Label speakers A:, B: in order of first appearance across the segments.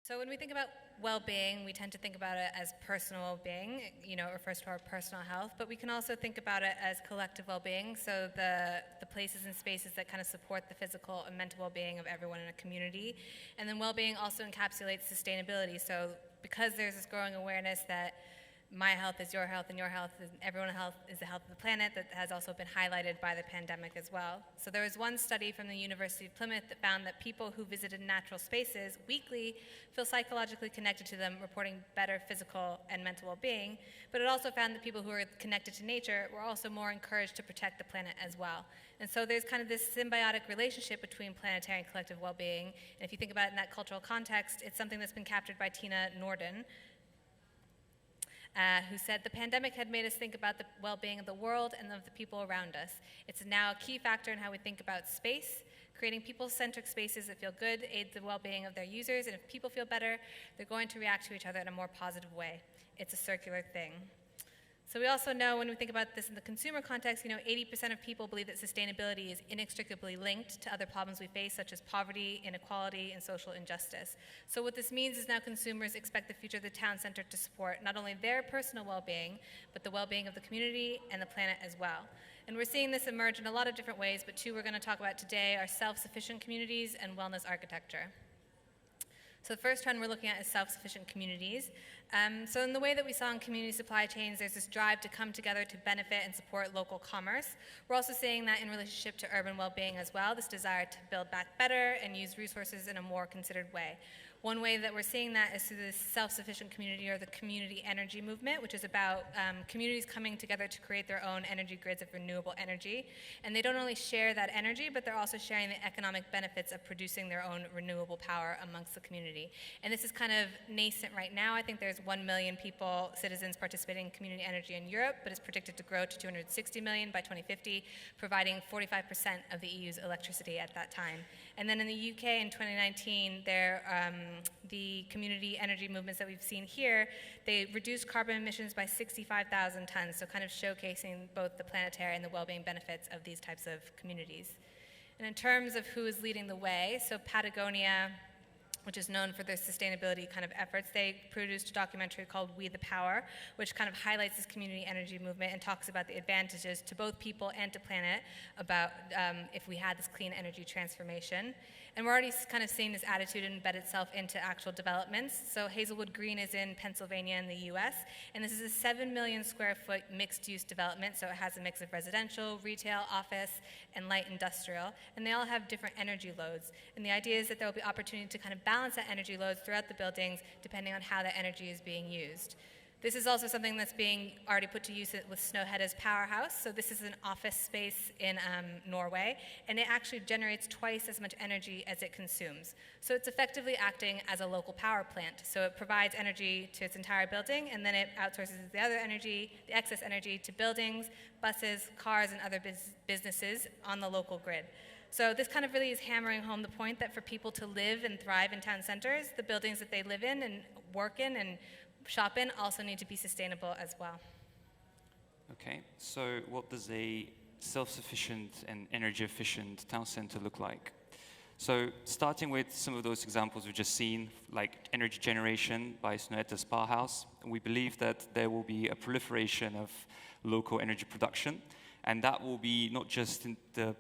A: So when we think about well-being, we tend to think about it as personal well-being. It refers to our personal health, but we can also think about it as collective well-being, so the places and spaces that kind of support the physical and mental well-being of everyone in a community. And then well-being also encapsulates sustainability, so because there's this growing awareness that my health is your health, and your health is everyone's health is the health of the planet, that has also been highlighted by the pandemic as well. So there was one study from the University of Plymouth that found that people who visited natural spaces weekly feel psychologically connected to them, reporting better physical and mental well-being. But it also found that people who are connected to nature were also more encouraged to protect the planet as well. And so there's kind of this symbiotic relationship between planetary and collective well-being. And if you think about it in that cultural context, it's something that's been captured by Tina Norden, who said, "The pandemic had made us think about the well-being of the world and of the people around us. It's now a key factor in how we think about space. Creating people-centric spaces that feel good aids the well-being of their users, and if people feel better, they're going to react to each other in a more positive way. It's a circular thing." So we also know, when we think about this in the consumer context, 80% of people believe that sustainability is inextricably linked to other problems we face, such as poverty, inequality, and social injustice. So what this means is now consumers expect the future of the town center to support not only their personal well-being, but the well-being of the community and the planet as well. And we're seeing this emerge in a lot of different ways, but two we're going to talk about today are self-sufficient communities and wellness architecture. So the first trend we're looking at is self-sufficient communities. So in the way that we saw in community supply chains, there's this drive to come together to benefit and support local commerce. We're also seeing that in relationship to urban well-being as well, this desire to build back better and use resources in a more considered way. One way that we're seeing that is through this self-sufficient community, or the community energy movement, which is about communities coming together to create their own energy grids of renewable energy. And they don't only share that energy, but they're also sharing the economic benefits of producing their own renewable power amongst the community. And this is kind of nascent right now. I think there's 1 million citizens participating in community energy in Europe, but it's predicted to grow to 260 million by 2050, providing 45% of the EU's electricity at that time. And then in the UK in 2019, the community energy movements that we've seen here, they reduced carbon emissions by 65,000 tons, so kind of showcasing both the planetary and the well-being benefits of these types of communities. And in terms of who is leading the way, so Patagonia, which is known for their sustainability kind of efforts, they produced a documentary called We the Power, which kind of highlights this community energy movement and talks about the advantages to both people and to planet about if we had this clean energy transformation. And we're already kind of seeing this attitude embed itself into actual developments. So Hazelwood Green is in Pennsylvania in the US, and this is a 7 million square foot mixed-use development, so it has a mix of residential, retail, office, and light industrial, and they all have different energy loads. And the idea is that there will be opportunity to kind of balance that energy loads throughout the buildings depending on how that energy is being used. This is also something that's being already put to use with Snøhetta Powerhouse. So this is an office space in Norway, and it actually generates twice as much energy as it consumes. So it's effectively acting as a local power plant. So it provides energy to its entire building, and then it outsources the other energy, the excess energy, to buildings, buses, cars, and other businesses on the local grid. So this kind of really is hammering home the point that for people to live and thrive in town centers, the buildings that they live in and work in and shop in also need to be sustainable as well.
B: Okay, so what does a self-sufficient and energy-efficient town center look like? So starting with some of those examples we've just seen, like energy generation by Snøhetta Powerhouse, we believe that there will be a proliferation of local energy production, and that will be not just in the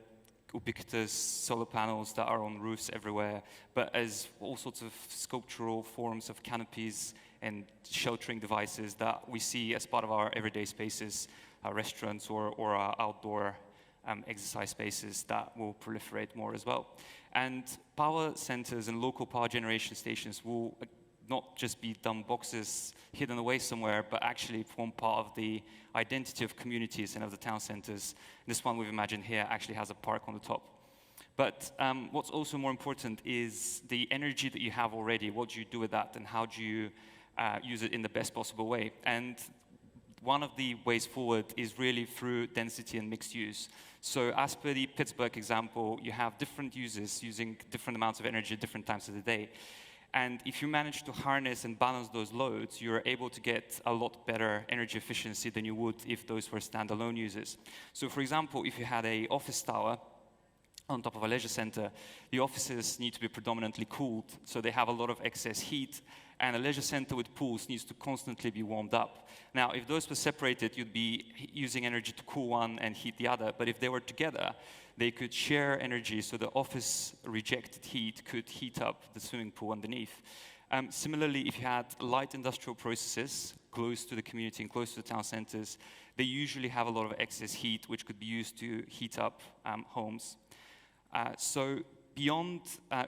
B: ubiquitous solar panels that are on roofs everywhere, but as all sorts of sculptural forms of canopies and sheltering devices that we see as part of our everyday spaces, our restaurants or our outdoor exercise spaces that will proliferate more as well. And power centers and local power generation stations will not just be dumb boxes hidden away somewhere, but actually form part of the identity of communities and of the town centers. This one we've imagined here actually has a park on the top. But what's also more important is the energy that you have already. What do you do with that, and how do you use it in the best possible way? And one of the ways forward is really through density and mixed use. So as per the Pittsburgh example, you have different users using different amounts of energy at different times of the day. And if you manage to harness and balance those loads, you're able to get a lot better energy efficiency than you would if those were standalone users. So for example, if you had an office tower on top of a leisure center, the offices need to be predominantly cooled, so they have a lot of excess heat, and a leisure center with pools needs to constantly be warmed up. Now, if those were separated, you'd be using energy to cool one and heat the other, but if they were together, they could share energy, so the office rejected heat could heat up the swimming pool underneath. Similarly, if you had light industrial processes close to the community and close to the town centers, they usually have a lot of excess heat, which could be used to heat up homes. So beyond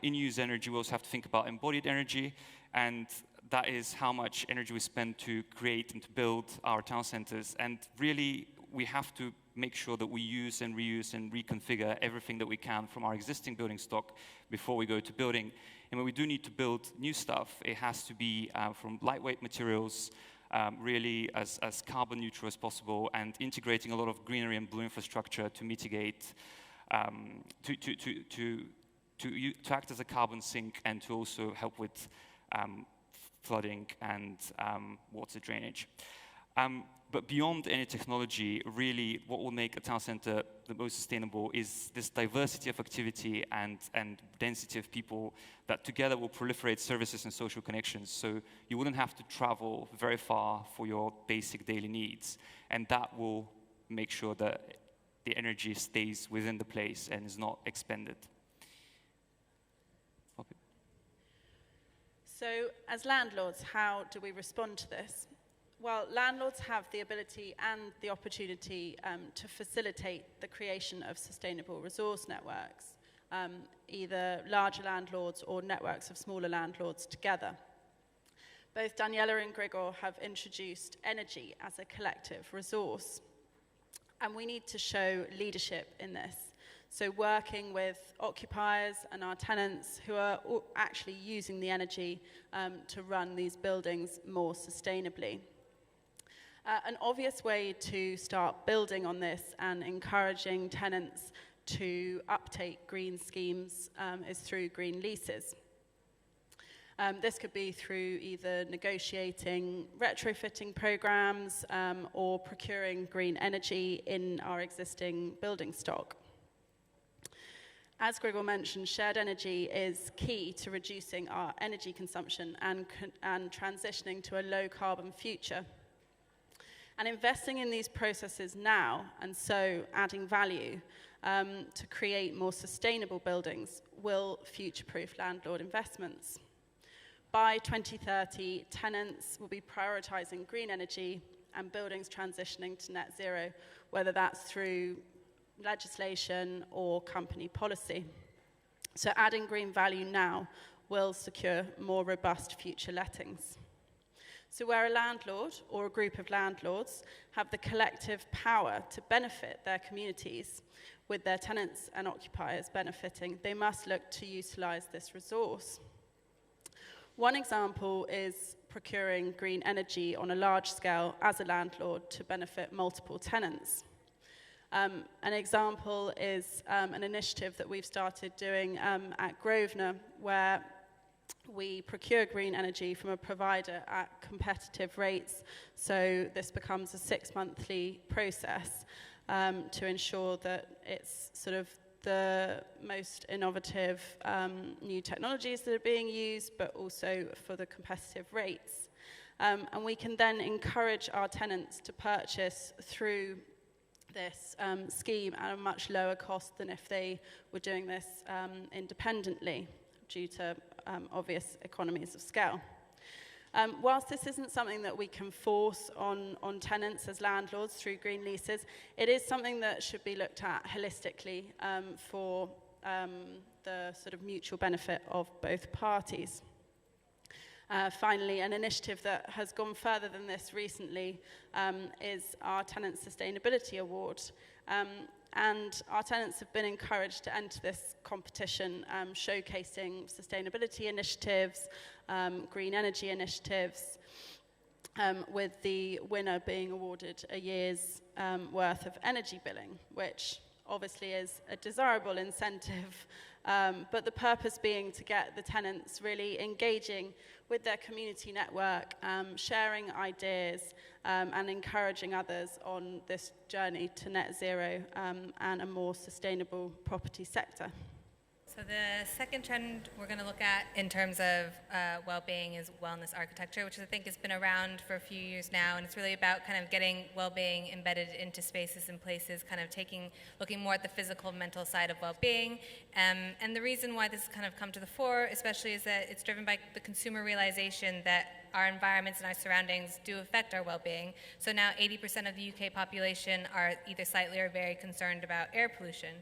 B: in-use energy, we also have to think about embodied energy, and that is how much energy we spend to create and to build our town centers. And really, we have to make sure that we use and reuse and reconfigure everything that we can from our existing building stock before we go to building. And when we do need to build new stuff, it has to be from lightweight materials, really as carbon neutral as possible, and integrating a lot of greenery and blue infrastructure to mitigate, to act as a carbon sink and to also help with flooding and water drainage. But beyond any technology, really what will make a town center the most sustainable is this diversity of activity and density of people that together will proliferate services and social connections. So you wouldn't have to travel very far for your basic daily needs. And that will make sure that the energy stays within the place and is not expended. Poppy.
C: So as landlords, how do we respond to this? Well, landlords have the ability and the opportunity to facilitate the creation of sustainable resource networks, either larger landlords or networks of smaller landlords together. Both Daniela and Grigor have introduced energy as a collective resource, and we need to show leadership in this. So working with occupiers and our tenants who are actually using the energy to run these buildings more sustainably. An obvious way to start building on this and encouraging tenants to uptake green schemes is through green leases. This could be through either negotiating retrofitting programs or procuring green energy in our existing building stock. As Grigor mentioned, shared energy is key to reducing our energy consumption and transitioning to a low-carbon future. And investing in these processes now, and so adding value to create more sustainable buildings, will future-proof landlord investments. By 2030, tenants will be prioritizing green energy and buildings transitioning to net zero, whether that's through legislation or company policy. So adding green value now will secure more robust future lettings. So where a landlord or a group of landlords have the collective power to benefit their communities, with their tenants and occupiers benefiting, they must look to utilize this resource. One example is procuring green energy on a large scale as a landlord to benefit multiple tenants. An example is an initiative that we've started doing at Grosvenor, where we procure green energy from a provider at competitive rates. So this becomes a 6-monthly process to ensure that it's sort of the most innovative new technologies that are being used, but also for the competitive rates. And we can then encourage our tenants to purchase through this scheme at a much lower cost than if they were doing this independently, due to obvious economies of scale. Whilst this isn't something that we can force on tenants as landlords through green leases, it is something that should be looked at holistically for the sort of mutual benefit of both parties. Finally, an initiative that has gone further than this recently is our Tenant Sustainability Award. And our tenants have been encouraged to enter this competition, showcasing sustainability initiatives, green energy initiatives, with the winner being awarded a year's worth of energy billing, which obviously is a desirable incentive but the purpose being to get the tenants really engaging with their community network, sharing ideas, and encouraging others on this journey to net zero and a more sustainable property sector.
A: So the second trend we're going to look at in terms of well-being is wellness architecture, which I think has been around for a few years now, and it's really about kind of getting well-being embedded into spaces and places, kind of looking more at the physical, mental side of well-being. And the reason why this has kind of come to the fore, especially, is that it's driven by the consumer realization that our environments and our surroundings do affect our well-being. So now 80% of the UK population are either slightly or very concerned about air pollution.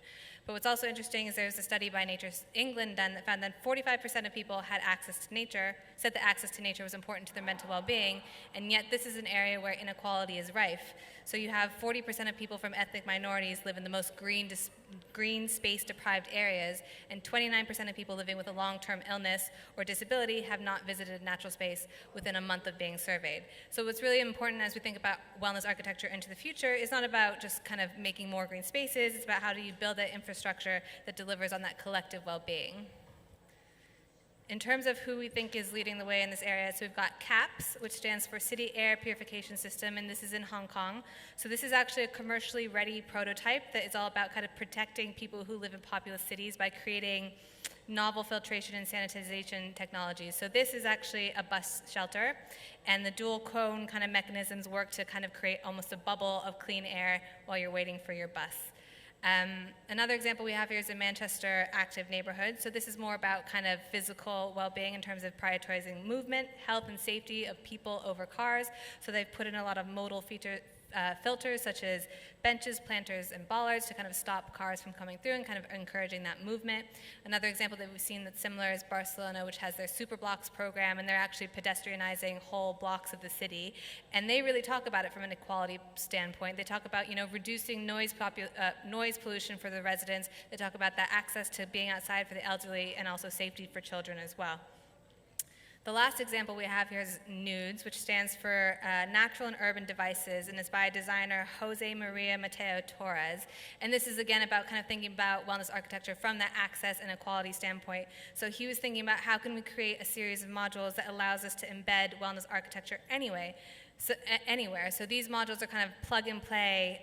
A: But what's also interesting is there's a study by Nature England done that found that 45% of people had access to nature, said that access to nature was important to their mental well-being, and yet this is an area where inequality is rife. So you have 40% of people from ethnic minorities live in the most green space-deprived areas, and 29% of people living with a long-term illness or disability have not visited a natural space within a month of being surveyed. So what's really important as we think about wellness architecture into the future is not about just kind of making more green spaces, it's about how do you build that infrastructure that delivers on that collective well-being. In terms of who we think is leading the way in this area, so we've got CAPS, which stands for City Air Purification System, and this is in Hong Kong. So this is actually a commercially ready prototype that is all about kind of protecting people who live in populous cities by creating novel filtration and sanitization technologies. So this is actually a bus shelter, and the dual cone kind of mechanisms work to kind of create almost a bubble of clean air while you're waiting for your bus. Another example we have here is the Manchester Active Neighborhood. So this is more about kind of physical well-being in terms of prioritizing movement, health, and safety of people over cars. So they've put in a lot of modal filters such as benches, planters, and bollards to kind of stop cars from coming through and kind of encouraging that movement. Another example that we've seen that's similar is Barcelona, which has their Superblocks Program, and they're actually pedestrianizing whole blocks of the city. And they really talk about it from an equality standpoint. They talk about, reducing noise pollution for the residents. They talk about that access to being outside for the elderly and also safety for children as well. The last example we have here is NUDES, which stands for Natural and Urban Devices, and is by designer Jose Maria Mateo Torres. And this is, again, about kind of thinking about wellness architecture from that access and equality standpoint. So he was thinking about how can we create a series of modules that allows us to embed wellness architecture anywhere. So these modules are kind of plug-and-play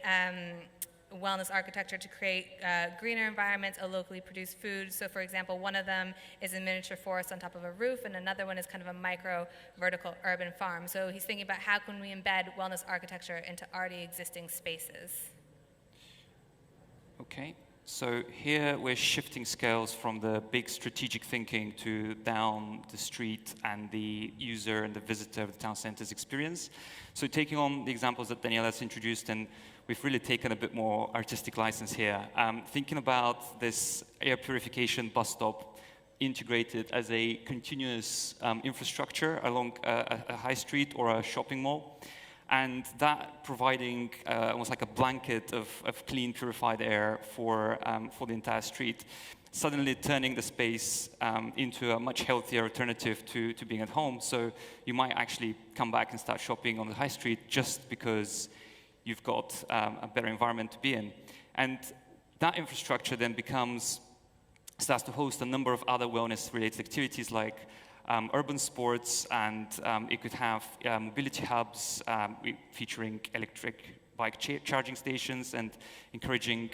A: wellness architecture to create greener environments, a locally produced food. So for example, one of them is a miniature forest on top of a roof, and another one is kind of a micro vertical urban farm. So he's thinking about how can we embed wellness architecture into already existing spaces.
B: Okay, so here we're shifting scales from the big strategic thinking to down the street and the user and the visitor of the town center's experience. So taking on the examples that Daniela's introduced, and we've really taken a bit more artistic license here. Thinking about this air purification bus stop integrated as a continuous infrastructure along a high street or a shopping mall, and that providing almost like a blanket of clean, purified air for the entire street, suddenly turning the space into a much healthier alternative to being at home. So you might actually come back and start shopping on the high street just because you've got a better environment to be in. And that infrastructure then starts to host a number of other wellness-related activities like urban sports, and it could have mobility hubs featuring electric bike charging stations and encouraging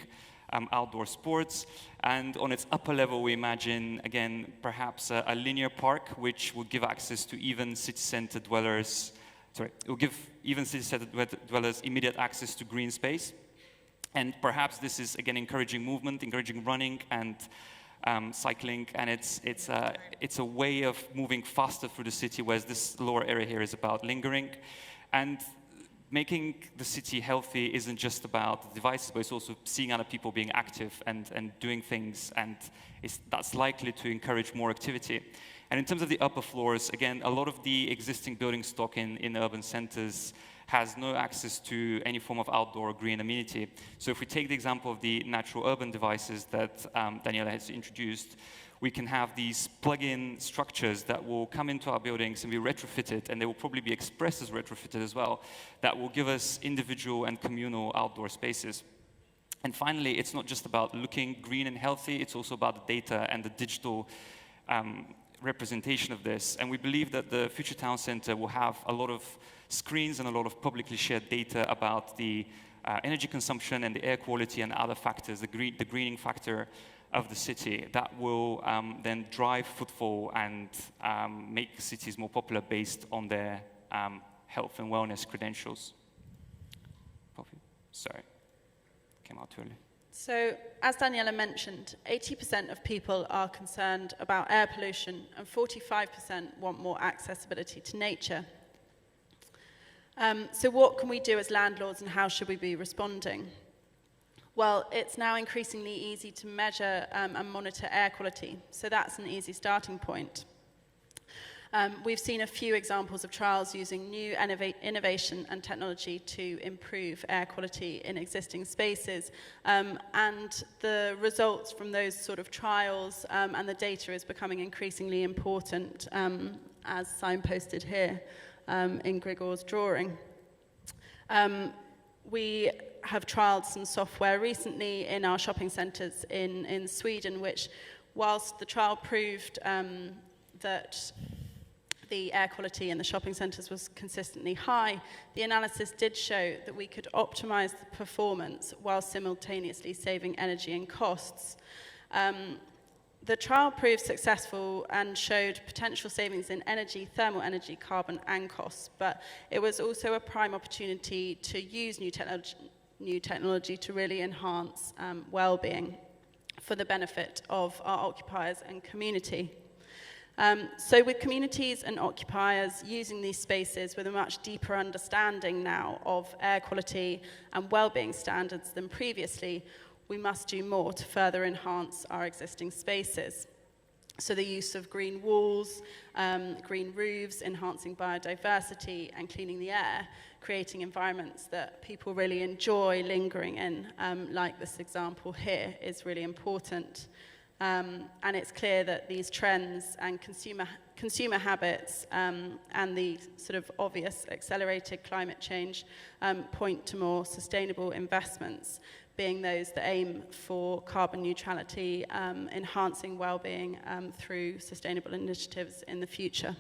B: outdoor sports. And on its upper level, we imagine, again, perhaps a linear park, which will give access to even city center dwellers. It will give even city dwellers immediate access to green space. And perhaps this is, again, encouraging movement, encouraging running and cycling. And it's a way of moving faster through the city, whereas this lower area here is about lingering. And making the city healthy isn't just about the devices, but it's also seeing other people being active and doing things. And that's likely to encourage more activity. And in terms of the upper floors, again, a lot of the existing building stock in urban centers has no access to any form of outdoor green amenity. So if we take the example of the natural urban devices that Daniela has introduced, we can have these plug-in structures that will come into our buildings and be retrofitted, and they will probably be expressed as retrofitted as well, that will give us individual and communal outdoor spaces. And finally, it's not just about looking green and healthy, it's also about the data and the digital representation of this. And we believe that the Future Town Centre will have a lot of screens and a lot of publicly shared data about the energy consumption and the air quality and other factors, the greening factor of the city that will then drive footfall and make cities more popular based on their health and wellness credentials. Poppy, sorry, came out too early.
C: So, as Daniela mentioned, 80% of people are concerned about air pollution and 45% want more accessibility to nature. So what can we do as landlords and how should we be responding? Well, it's now increasingly easy to measure and monitor air quality, so that's an easy starting point. We've seen a few examples of trials using new innovation and technology to improve air quality in existing spaces, and the results from those sort of trials and the data is becoming increasingly important, as signposted here in Grigor's drawing. We have trialled some software recently in our shopping centres in Sweden, which, whilst the trial proved that the air quality in the shopping centres was consistently high, the analysis did show that we could optimise the performance while simultaneously saving energy and costs. The trial proved successful and showed potential savings in energy, thermal energy, carbon and costs, but it was also a prime opportunity to use new technology to really enhance well-being for the benefit of our occupiers and community. So with communities and occupiers using these spaces with a much deeper understanding now of air quality and well-being standards than previously, we must do more to further enhance our existing spaces. So the use of green walls, green roofs, enhancing biodiversity and cleaning the air, creating environments that people really enjoy lingering in, like this example here, is really important. And it's clear that these trends and consumer habits and the sort of obvious accelerated climate change point to more sustainable investments, being those that aim for carbon neutrality, enhancing well-being through sustainable initiatives in the future.